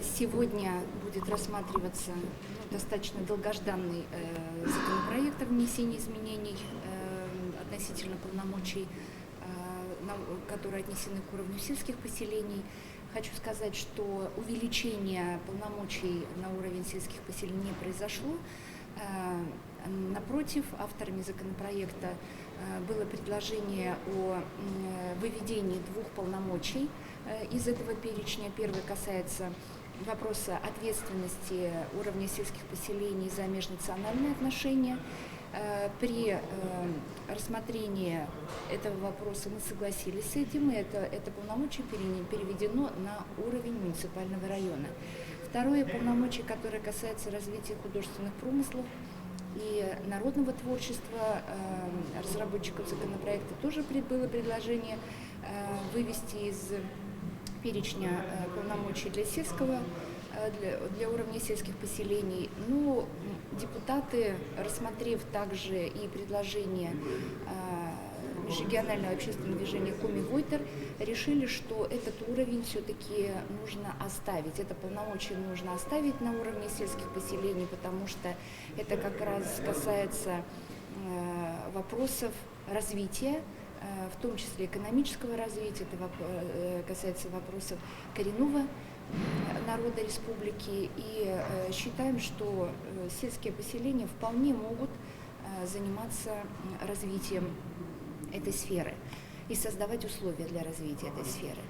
Сегодня будет рассматриваться достаточно долгожданный законопроект о внесении изменений относительно полномочий, которые отнесены к уровню сельских поселений. Хочу сказать, что увеличение полномочий на уровень сельских поселений не произошло. Напротив, авторами законопроекта было предложение о выведении двух полномочий из этого перечня. Первый касается вопроса ответственности уровня сельских поселений за межнациональные отношения. При рассмотрении этого вопроса мы согласились с этим, и это полномочие переведено на уровень муниципального района. Второе полномочие, которое касается развития художественных промыслов и народного творчества, разработчиков законопроекта тоже было предложение вывести из перечня полномочий для уровня сельских поселений. Но депутаты, рассмотрев также и предложение межрегионального общественного движения Коми-Войтер, решили, что этот уровень все-таки нужно оставить. Это полномочия нужно оставить на уровне сельских поселений, потому что это как раз касается вопросов развития, в том числе экономического развития, это касается вопросов коренного народа республики. И считаем, что сельские поселения вполне могут заниматься развитием этой сферы и создавать условия для развития этой сферы.